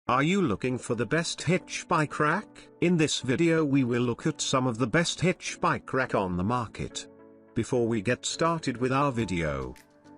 Are you looking for the best hitch bike rack? In this video we will look at some of the best hitch bike rack on the market. Before we get started with our video,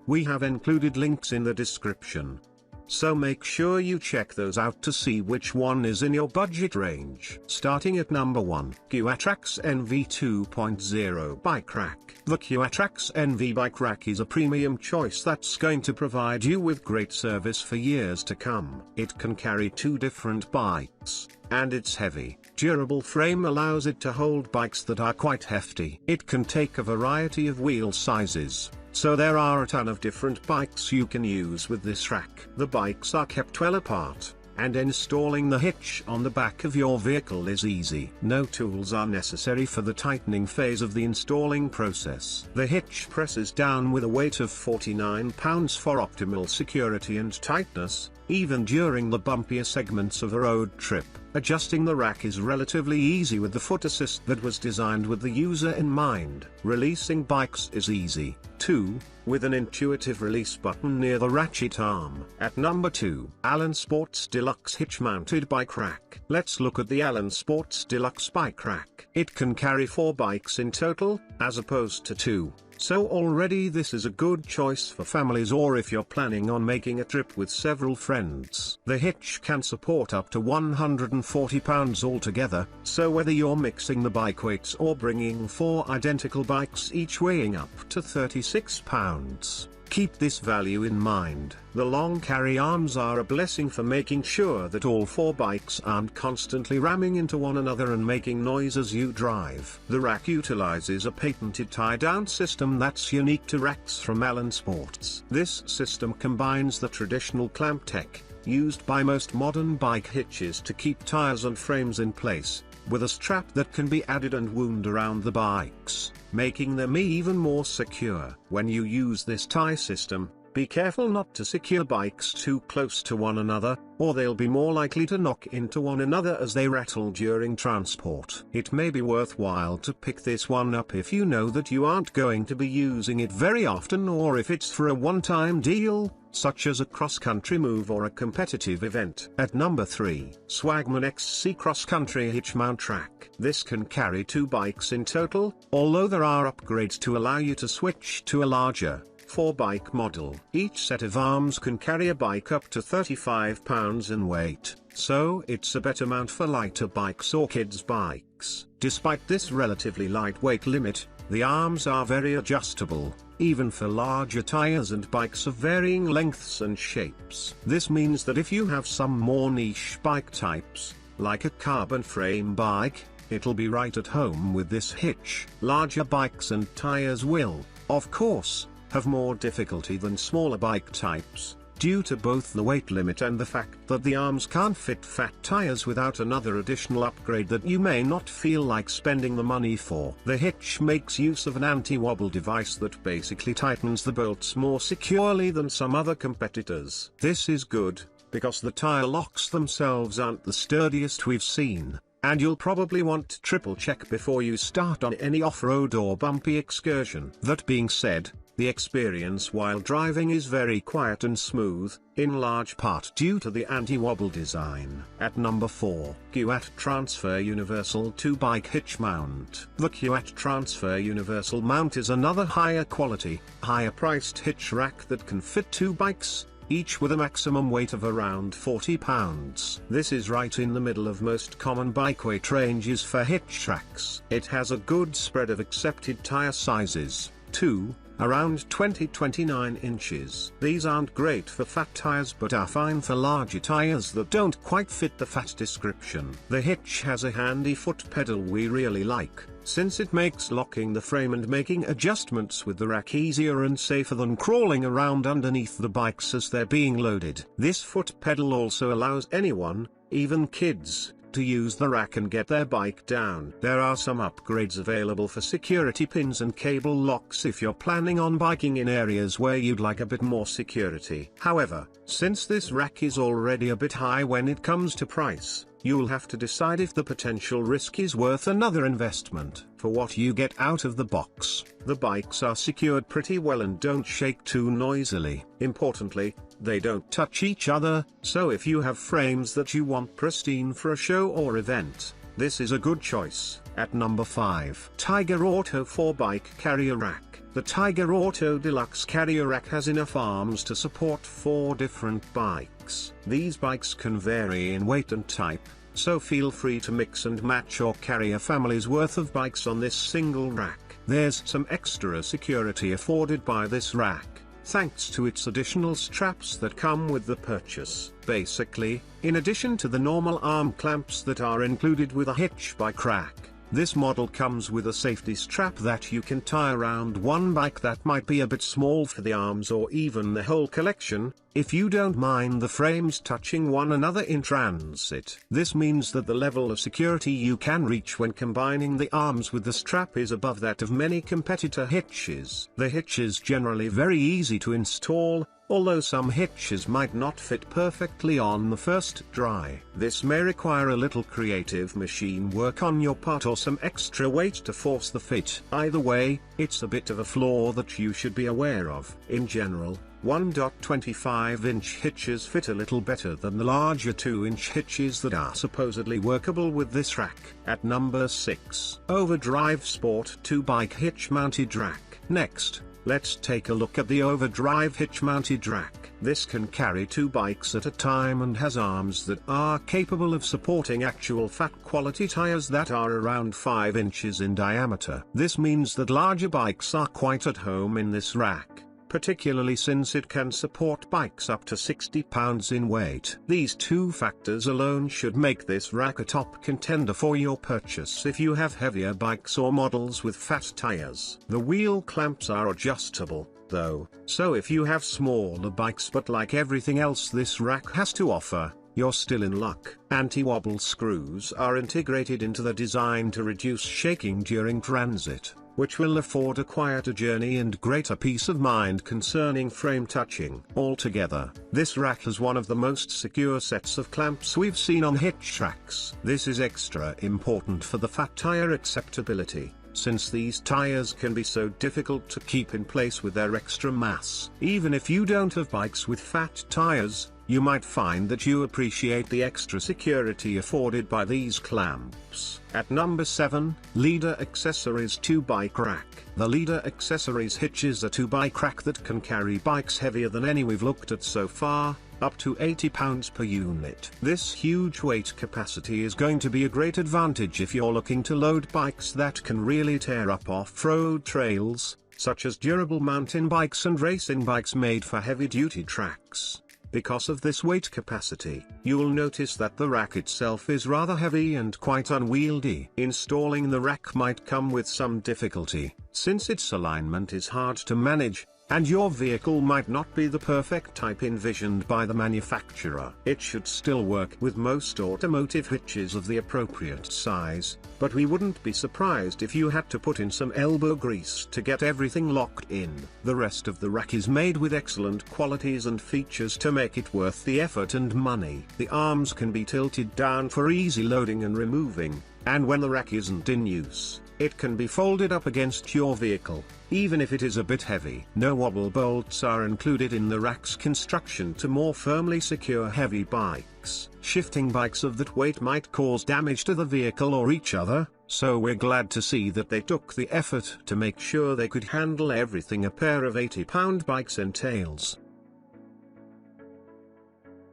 we have included links in the description, so make sure you check those out to see which one is in your budget range. Starting at number 1, Kuat NV 2.0 Bike Rack. The Kuat NV Bike Rack is a premium choice that's going to provide you with great service for years to come. It can carry 2 different bikes, and its heavy, durable frame allows it to hold bikes that are quite hefty. It can take a variety of wheel sizes, so there are a ton of different bikes you can use with this rack. The bikes are kept well apart, and installing the hitch on the back of your vehicle is easy. No tools are necessary for the tightening phase of the installing process. The hitch presses down with a weight of 49 pounds for optimal security and tightness, even during the bumpier segments of a road trip. Adjusting the rack is relatively easy with the foot assist that was designed with the user in mind. Releasing bikes is easy, too, with an intuitive release button near the ratchet arm. At number 2, Allen Sports Deluxe Hitch-Mounted Bike Rack. Let's look at the Allen Sports Deluxe Bike Rack. It can carry 4 bikes in total, as opposed to 2. So already this is a good choice for families or if you're planning on making a trip with several friends. The hitch can support up to 140 pounds altogether, so whether you're mixing the bike weights or bringing 4 identical bikes each weighing up to 36 pounds, keep this value in mind. The long carry arms are a blessing for making sure that all 4 bikes aren't constantly ramming into one another and making noise as you drive. The rack utilizes a patented tie-down system that's unique to racks from Allen Sports. This system combines the traditional clamp tech, used by most modern bike hitches to keep tires and frames in place, with a strap that can be added and wound around the bikes, making them even more secure. When you use this tie system, be careful not to secure bikes too close to one another, or they'll be more likely to knock into one another as they rattle during transport. It may be worthwhile to pick this one up if you know that you aren't going to be using it very often, or if it's for a one-time deal, such as a cross-country move or a competitive event. At number 3, Swagman XC Cross Country Hitch Mount Rack. This can carry 2 bikes in total, although there are upgrades to allow you to switch to a larger 4-bike model. Each set of arms can carry a bike up to 35 pounds in weight, so it's a better mount for lighter bikes or kids' bikes. Despite this relatively lightweight limit, the arms are very adjustable, even for larger tires and bikes of varying lengths and shapes. This means that if you have some more niche bike types, like a carbon frame bike, it'll be right at home with this hitch. Larger bikes and tires will, of course, have more difficulty than smaller bike types, due to both the weight limit and the fact that the arms can't fit fat tires without another additional upgrade that you may not feel like spending the money for. The hitch makes use of an anti-wobble device that basically tightens the bolts more securely than some other competitors. This is good, because the tire locks themselves aren't the sturdiest we've seen, and you'll probably want to triple check before you start on any off-road or bumpy excursion. That being said, the experience while driving is very quiet and smooth, in large part due to the anti-wobble design. At number 4, Kuat Transfer Universal 2-Bike Hitch Mount. The Kuat Transfer Universal Mount is another higher quality, higher priced hitch rack that can fit 2 bikes, each with a maximum weight of around 40 pounds. This is right in the middle of most common bike weight ranges for hitch racks. It has a good spread of accepted tire sizes, too, around 20-29 inches. These aren't great for fat tires but are fine for larger tires that don't quite fit the fat description. The hitch has a handy foot pedal we really like, since it makes locking the frame and making adjustments with the rack easier and safer than crawling around underneath the bikes as they're being loaded. This foot pedal also allows anyone, even kids, to use the rack and get their bike down. There are some upgrades available for security pins and cable locks if you're planning on biking in areas where you'd like a bit more security. However, since this rack is already a bit high when it comes to price, you'll have to decide if the potential risk is worth another investment. For what you get out of the box, the bikes are secured pretty well and don't shake too noisily. Importantly, they don't touch each other, so if you have frames that you want pristine for a show or event, this is a good choice. At number 5. Tyger Auto 4-Bike Carrier Rack. The Tyger Auto Deluxe Carrier Rack has enough arms to support 4 different bikes. These bikes can vary in weight and type, so feel free to mix and match or carry a family's worth of bikes on this single rack. There's some extra security afforded by this rack, thanks to its additional straps that come with the purchase. Basically, in addition to the normal arm clamps that are included with a hitch bike rack, this model comes with a safety strap that you can tie around one bike that might be a bit small for the arms or even the whole collection, if you don't mind the frames touching one another in transit. This means that the level of security you can reach when combining the arms with the strap is above that of many competitor hitches. The hitch is generally very easy to install, although some hitches might not fit perfectly on the first try. This may require a little creative machine work on your part or some extra weight to force the fit. Either way, it's a bit of a flaw that you should be aware of. In general, 1.25-inch hitches fit a little better than the larger 2-inch hitches that are supposedly workable with this rack. At number 6. Overdrive Sport 2-Bike Hitch-Mounted Rack. Next, let's take a look at the Overdrive Hitch-Mounted Rack. This can carry 2 bikes at a time and has arms that are capable of supporting actual fat quality tires that are around 5 inches in diameter. This means that larger bikes are quite at home in this rack, particularly since it can support bikes up to 60 pounds in weight. These 2 factors alone should make this rack a top contender for your purchase if you have heavier bikes or models with fat tires. The wheel clamps are adjustable, though, so if you have smaller bikes, but like everything else this rack has to offer, you're still in luck. Anti-wobble screws are integrated into the design to reduce shaking during transit, which will afford a quieter journey and greater peace of mind concerning frame touching. Altogether, this rack has one of the most secure sets of clamps we've seen on hitch racks. This is extra important for the fat tire acceptability, since these tires can be so difficult to keep in place with their extra mass. Even if you don't have bikes with fat tires, you might find that you appreciate the extra security afforded by these clamps. At number 7, Leader Accessories 2-Bike Rack. The Leader Accessories hitch is a 2-bike rack that can carry bikes heavier than any we've looked at so far, up to 80 pounds per unit. This huge weight capacity is going to be a great advantage if you're looking to load bikes that can really tear up off-road trails, such as durable mountain bikes and racing bikes made for heavy-duty tracks. Because of this weight capacity, you'll notice that the rack itself is rather heavy and quite unwieldy. Installing the rack might come with some difficulty, since its alignment is hard to manage, and your vehicle might not be the perfect type envisioned by the manufacturer. It should still work with most automotive hitches of the appropriate size, but we wouldn't be surprised if you had to put in some elbow grease to get everything locked in. The rest of the rack is made with excellent qualities and features to make it worth the effort and money. The arms can be tilted down for easy loading and removing, and when the rack isn't in use, it can be folded up against your vehicle, even if it is a bit heavy. No wobble bolts are included in the rack's construction to more firmly secure heavy bikes. Shifting bikes of that weight might cause damage to the vehicle or each other, so we're glad to see that they took the effort to make sure they could handle everything a pair of 80-pound bikes entails.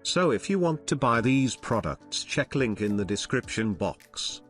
So if you want to buy these products, check link in the description box.